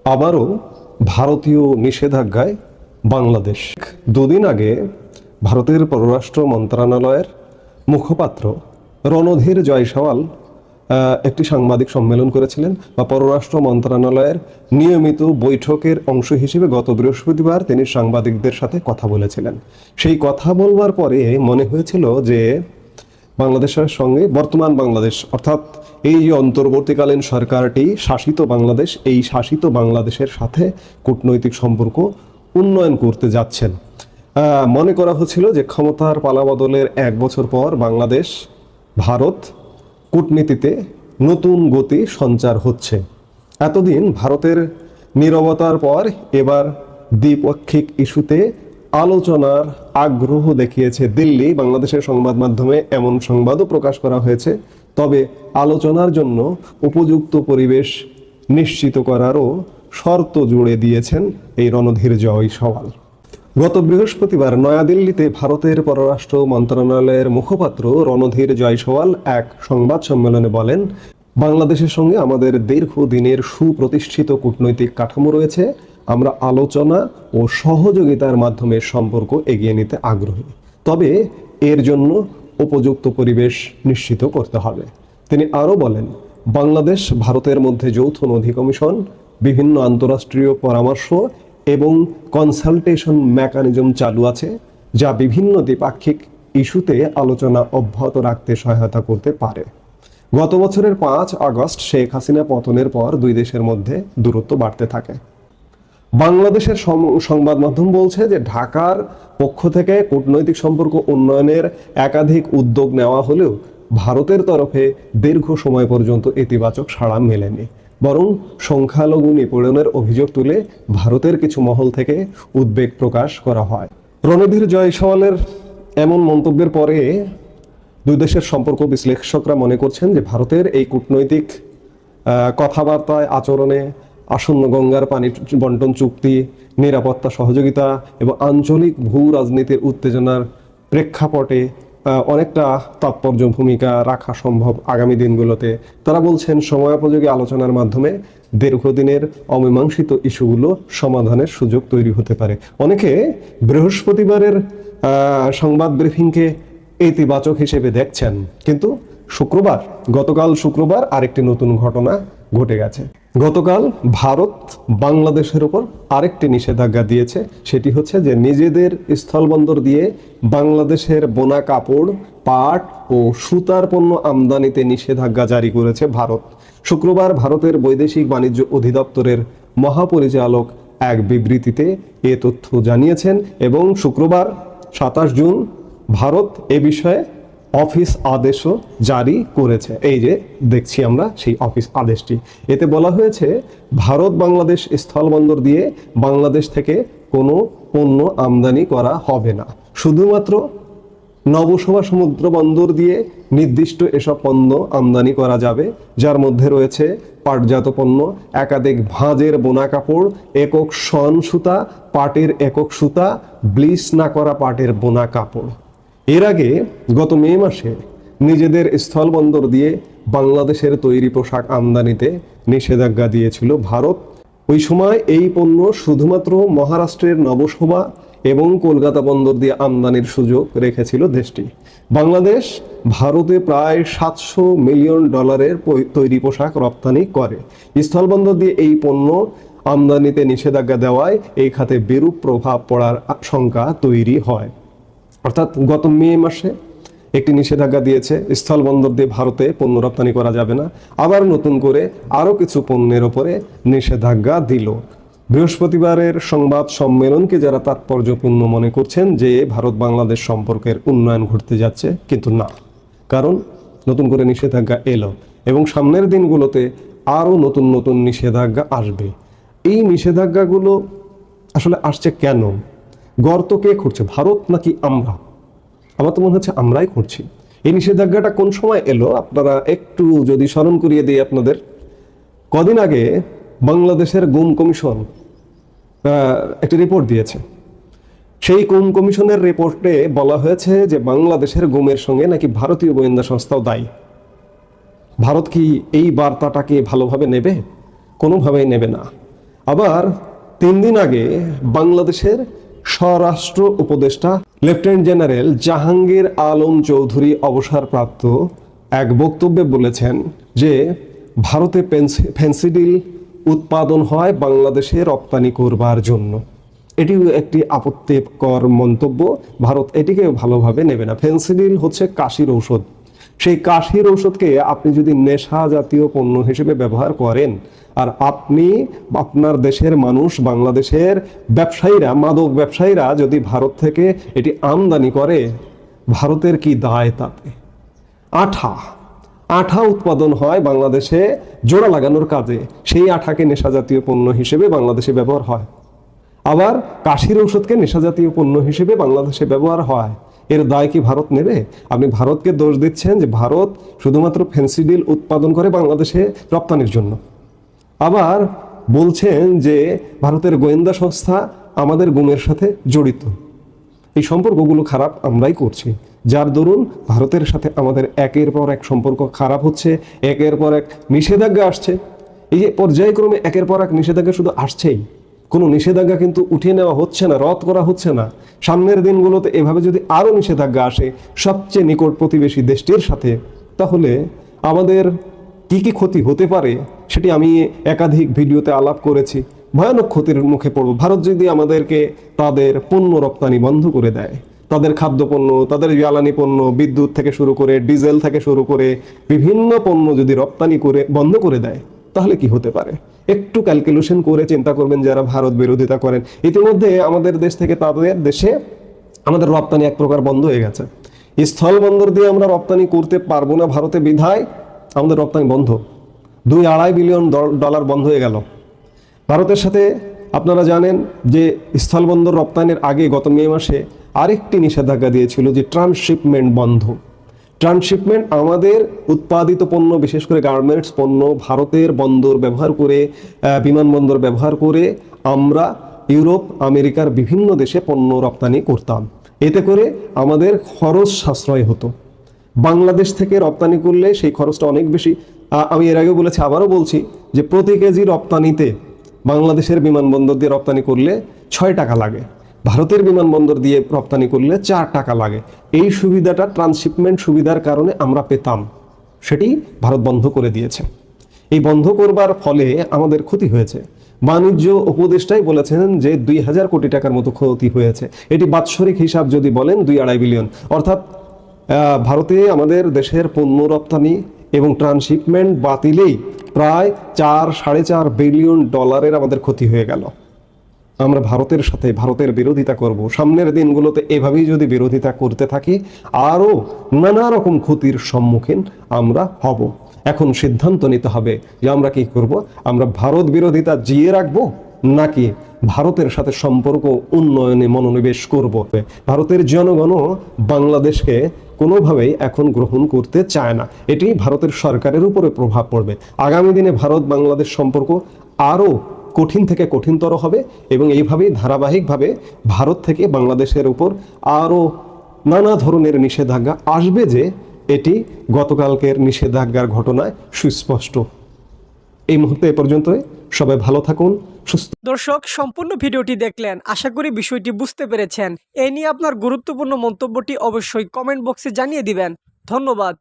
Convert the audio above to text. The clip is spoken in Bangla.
আবারও ভারতীয় নিষেধাজ্ঞায় বাংলাদেশ। দুদিন আগে ভারতের পররাষ্ট্র মন্ত্রণালয়ের মুখপাত্র রণধীর জয়সওয়াল একটি সাংবাদিক সম্মেলন করেছিলেন, বা পররাষ্ট্র মন্ত্রণালয়ের নিয়মিত বৈঠকের অংশ হিসেবে গত বৃহস্পতিবার তিনি সাংবাদিকদের সাথে কথা বলেছিলেন। সেই কথা বলবার পরে মনে হয়েছিল যে বাংলাদেশের সঙ্গে বর্তমান বাংলাদেশ, অর্থাৎ এই যে অন্তর্বর্তীকালীন সরকারটি শাসিত বাংলাদেশ, এই শাসিত বাংলাদেশের সাথে কূটনৈতিক সম্পর্ক উন্নয়ন করতে যাচ্ছেন। মনে করা হচ্ছিল যে ক্ষমতার পালাবদলের 1 বছর পর বাংলাদেশ ভারত কূটনীতিতে নতুন গতি সঞ্চার হচ্ছে। এতদিন ভারতের নীরবতার পর এবার দ্বিপাক্ষিক ইস্যুতে আলোচনার আগ্রহ দেখিয়েছে দিল্লি। বাংলাদেশের সংবাদ মাধ্যমে এমন সংবাদও প্রকাশ করা হয়েছে। তবে আলোচনার জন্য উপযুক্ত পরিবেশ নিশ্চিত করারও শর্ত জুড়ে দিয়েছেন এই রণধীর জয়সওয়াল। গত বৃহস্পতিবার নয়াদিল্লিতে ভারতের পররাষ্ট্র মন্ত্রণালয়ের মুখপাত্র রণধীর জয়সওয়াল এক সংবাদ সম্মেলনে বলেন, বাংলাদেশের সঙ্গে আমাদের দীর্ঘদিনের সুপ্রতিষ্ঠিত কূটনৈতিক কাঠামো রয়েছে। আমরা আলোচনা ও সহযোগিতার মাধ্যমে সম্পর্ক এগিয়ে নিতে আগ্রহী, তবে এর জন্য উপযুক্ত পরিবেশ নিশ্চিত করতে হবে। তিনি আরও বলেন, বাংলাদেশ ভারতের মধ্যে যৌথ নথি কমিশন, বিভিন্ন আন্তঃরাষ্ট্রীয় পরামর্শ এবং কনসালটেশন মেকানিজম চালু আছে, যা বিভিন্ন দ্বিপাক্ষিক ইস্যুতে আলোচনা অব্যাহত রাখতে সহায়তা করতে পারে। গত বছরের 5 আগস্ট শেখ হাসিনা পতনের পর দুই দেশের মধ্যে দূরত্ব বাড়তে থাকে। বাংলাদেশের সংবাদ মাধ্যম বলছে যে ঢাকার পক্ষ থেকে কূটনৈতিক সম্পর্ক উন্নয়নের একাধিক উদ্যোগ নেওয়া হলেও ভারতের তরফে দীর্ঘ সময় পর্যন্ত ইতিবাচক সাড়া মেলেনি, বরং সংখ্যালঘু নিপীড়নের অভিযোগ তুলে ভারতের কিছু মহল থেকে উদ্বেগ প্রকাশ করা হয়। রণধীর জয়সওয়ালের এমন মন্তব্যের পরে দুই দেশের সম্পর্ক বিশ্লেষকরা মনে করছেন যে ভারতের এই কূটনৈতিক কথাবার্তায়, আচরণে আসন্ন গঙ্গার পানি বন্টন চুক্তি, নিরাপত্তা সহযোগিতা এবং আঞ্চলিক ভূ রাজনীতির উত্তেজনার প্রেক্ষাপটে অনেকটা তাৎপর্য ভূমিকা রাখা সম্ভব আগামী দিনগুলোতে। তারা বলছেন সময়োপযোগী আলোচনার মাধ্যমে দীর্ঘদিনের অমীমাংসিত ইস্যুগুলো সমাধানের সুযোগ তৈরি হতে পারে। অনেকে বৃহস্পতিবারের সংবাদ ব্রিফিংকে ইতিবাচক হিসেবে দেখছেন, কিন্তু গতকাল শুক্রবার আরেকটি নতুন ঘটনা ঘটে গেছে। গতকাল ভারত বাংলাদেশের উপর আরেকটি নিষেধাজ্ঞা দিয়েছে। সেটি হচ্ছে যে নিজেদের স্থলবন্দর দিয়ে বাংলাদেশের বোনা কাপড়, পাট ও সুতার পণ্য আমদানিতে নিষেধাজ্ঞা জারি করেছে ভারত। শুক্রবার ভারতের বৈদেশিক বাণিজ্য অধিদপ্তরের মহাপরিচালক এক বিবৃতিতে এ তথ্য জানিয়েছেন এবং শুক্রবার 27 জুন ভারত এ বিষয়ে অফিস আদেশও জারি করেছে। এই যে দেখছি আমরা সেই অফিস আদেশটি, এতে বলা হয়েছে ভারত বাংলাদেশ স্থলবন্দর দিয়ে বাংলাদেশ থেকে কোনো পণ্য আমদানি করা হবে না। শুধুমাত্র নবসভা সমুদ্র বন্দর দিয়ে নির্দিষ্ট এসব পণ্য আমদানি করা যাবে, যার মধ্যে রয়েছে পাটজাত পণ্য, একাধিক ভাঁজের বোনা কাপড়, একক শন সুতা, পাটের একক সুতা, ব্লিচ না করা পাটের বোনা কাপড়। এর আগে গত মে মাসে নিজেদের স্থলবন্দর দিয়ে বাংলাদেশের তৈরি পোশাক আমদানিতে নিষেধাজ্ঞা দিয়েছিল ভারত। ওই সময় এই পণ্য শুধুমাত্র মহারাষ্ট্রের নবসভা এবং কলকাতা বন্দর দিয়ে আমদানির সুযোগ রেখেছিল দেশটি। বাংলাদেশ ভারতে প্রায় $700 মিলিয়ন তৈরি পোশাক রপ্তানি করে। স্থলবন্দর দিয়ে এই পণ্য আমদানিতে নিষেধাজ্ঞা দেওয়ায় এই খাতে বিরূপ প্রভাব পড়ার শঙ্কা তৈরি হয়। অর্থাৎ গত মে মাসে একটি নিষেধাজ্ঞা দিয়েছে, স্থলবন্দর দিয়ে ভারতে পণ্য রপ্তানি করা যাবে না। আবার নতুন করে আরও কিছু পণ্যের ওপরে নিষেধাজ্ঞা দিল। বৃহস্পতিবারের সংবাদ সম্মেলনকে যারা তাৎপর্যপূর্ণ মনে করছেন যে ভারত বাংলাদেশ সম্পর্কের উন্নয়ন ঘটতে যাচ্ছে, কিন্তু না, কারণ নতুন করে নিষেধাজ্ঞা এলো এবং সামনের দিনগুলোতে আরও নতুন নতুন নিষেধাজ্ঞা আসবে। এই নিষেধাজ্ঞাগুলো আসলে আসছে কেন? গর্ত কে খুঁড়ছে, ভারত নাকি আমরা? আমার তো মনে হচ্ছে আমরাই খুঁড়ছি। এই নিষেধাজ্ঞাটা কোন সময় এলো আপনারা একটু যদি স্মরণ করিয়ে দিই আপনাদের। কদিন আগে বাংলাদেশের গুম কমিশন একটি রিপোর্ট দিয়েছে। সেই গুম কমিশনের রিপোর্টে বলা হয়েছে যে বাংলাদেশের গুমের সঙ্গে নাকি ভারতীয় গোয়েন্দা সংস্থাও দায়ী। ভারত কি এই বার্তাটাকে ভালোভাবে নেবে? কোনোভাবেই নেবে না। আবার 3 দিন আগে বাংলাদেশের স্বরাষ্ট্র উপদেষ্টা লেফটেন্যান্ট জেনারেল জাহাঙ্গীর আলম চৌধুরী অবসরপ্রাপ্ত এক বক্তব্যে বলেছেন যে ভারতে ফেন্সিডিল উৎপাদন হয় বাংলাদেশে রপ্তানি করবার জন্য। এটিও একটি আপত্তিকর মন্তব্য। ভারত এটিকেও ভালোভাবে নেবে না। ফেন্সিডিল হচ্ছে কাশির ঔষধ। সেই কাশির ঔষধকে আপনি যদি নেশা জাতীয় পণ্য হিসেবে ব্যবহার করেন, আর আপনি আপনার দেশের মানুষ, বাংলাদেশের ব্যবসায়ীরা, মাদক ব্যবসায়ীরা যদি ভারত থেকে এটি আমদানি করে, ভারতের কি দায় তাতে? আঠা উৎপাদন হয় বাংলাদেশে জোড়া লাগানোর কাজে, সেই আঠাকে নেশা জাতীয় পণ্য হিসেবে বাংলাদেশে ব্যবহার হয়। আবার কাশির ঔষধকে নেশা জাতীয় পণ্য হিসেবে বাংলাদেশে ব্যবহার হয়। এর দায় কি ভারত নেবে? আপনি ভারতকে দোষ দিচ্ছেন যে ভারত শুধুমাত্র ফেন্সিডিল উৎপাদন করে বাংলাদেশে রপ্তানির জন্য। আবার বলছেন যে ভারতের গোয়েন্দা সংস্থা আমাদের গুমের সাথে জড়িত। এই সম্পর্কগুলো খারাপ আমরাই করছি, যার দরুন ভারতের সাথে আমাদের একের পর এক সম্পর্ক খারাপ হচ্ছে, একের পর এক নিষেধাজ্ঞা আসছে। এই যে পর্যায়ক্রমে একের পর এক নিষেধাজ্ঞা শুধু আসছেই, কোনো নিষেধাজ্ঞা কিন্তু উঠিয়ে নেওয়া হচ্ছে না, রদ করা হচ্ছে না। সামনের দিনগুলোতে এভাবে যদি আরও নিষেধাজ্ঞা আসে সবচেয়ে নিকট প্রতিবেশী দেশটির সাথে, তাহলে আমাদের কি কি ক্ষতি হতে পারে সেটি আমি একাধিক ভিডিওতে আলাপ করেছি। ভয়ানক ক্ষতির মুখে পড়ব। ভারত যদি আমাদেরকে তাদের পণ্য রপ্তানি বন্ধ করে দেয়, তাদের খাদ্যপণ্য, তাদের জ্বালানি পণ্য, বিদ্যুৎ থেকে শুরু করে ডিজেল থেকে শুরু করে বিভিন্ন পণ্য যদি রপ্তানি করে বন্ধ করে দেয়, তাহলে কি হতে পারে? একটু ক্যালকুলেশন করে চিন্তা করবেন যারা ভারত বিরোধিতা করেন। ইতিমধ্যে আমাদের দেশ থেকে তাদের দেশে আমাদের রপ্তানি এক প্রকার বন্ধ হয়ে গেছে। স্থল বন্দর দিয়ে আমরা রপ্তানি করতে পারবো না ভারতে, বিধায় আমাদের রপ্তানি বন্ধ। $2-2.5 বিলিয়ন বন্ধ হয়ে গেল ভারতের সাথে। আপনারা জানেন যে স্থলবন্দর রপ্তানির আগে গত মে মাসে আরেকটি নিষেধাজ্ঞা দিয়েছিল যে ট্রান্সশিপমেন্ট বন্ধ। ট্রান্সশিপমেন্ট আমাদের উৎপাদিত পণ্য, বিশেষ করে গার্মেন্টস পণ্য ভারতের বন্দর ব্যবহার করে, বিমানবন্দর ব্যবহার করে আমরা ইউরোপ, আমেরিকার বিভিন্ন দেশে পণ্য রপ্তানি করতাম। এতে করে আমাদের খরচ সাশ্রয় হতো। বাংলাদেশ থেকে রপ্তানি করলে সেই খরচটা অনেক বেশি। আমি এর আগেও বলেছি, আবারও বলছি যে প্রতি কেজি রপ্তানিতে বাংলাদেশের বিমানবন্দর দিয়ে রপ্তানি করলে 6 টাকা লাগে, ভারতের বিমানবন্দর দিয়ে রপ্তানি করলে 4 টাকা লাগে। এই সুবিধাটা ট্রান্সশিপমেন্ট সুবিধার কারণে আমরা পেতাম, সেটি ভারত বন্ধ করে দিয়েছে। এই বন্ধ করবার ফলে আমাদের ক্ষতি হয়েছে। বাণিজ্য উপদেষ্টাই বলেছেন যে 2000 কোটি টাকার মতো ক্ষতি হয়েছে। এটি বাৎসরিক হিসাব যদি বলেন 2-2.5 বিলিয়ন, অর্থাৎ ভারতে আমাদের দেশের পণ্য রপ্তানি এবং ট্রান্সশিপমেন্ট বাতিলেই প্রায় $4-4.5 বিলিয়ন আমাদের ক্ষতি হয়ে গেল। আমরা ভারতের সাথে ভারতের বিরোধিতা করব। সামনের দিনগুলোতে এভাবেই যদি বিরোধিতা করতে থাকি, আরও নানা রকম ক্ষতির সম্মুখীন আমরা হব। এখন সিদ্ধান্ত নিতে হবে যে আমরা কি করব। আমরা ভারত বিরোধিতা জিয়ে রাখবো, নাকি ভারতের সাথে সম্পর্ক উন্নয়নে মনোনিবেশ করব। ভারতের জনগণও বাংলাদেশকে কোনোভাবেই এখন গ্রহণ করতে চায় না। এটি ভারতের সরকারের উপরে প্রভাব পড়বে। আগামী দিনে ভারত বাংলাদেশ সম্পর্ক আরও কঠিন থেকে কঠিনতর হবে এবং এইভাবেই ধারাবাহিকভাবে ভারত থেকে বাংলাদেশের উপর আরও নানা ধরনের নিষেধাজ্ঞা আসবে, যে এটি গতকালকের নিষেধাজ্ঞার ঘটনায় সুস্পষ্ট। এই মুহূর্তে এ পর্যন্তই। সবাই ভালো থাকুন, সুস্থ। দর্শক, সম্পূর্ণ ভিডিওটি দেখলেন, আশা করি বিষয়টি বুঝতে পেরেছেন। এই নিয়ে আপনার গুরুত্বপূর্ণ মন্তব্যটি অবশ্যই কমেন্ট বক্সে জানিয়ে দিবেন। ধন্যবাদ।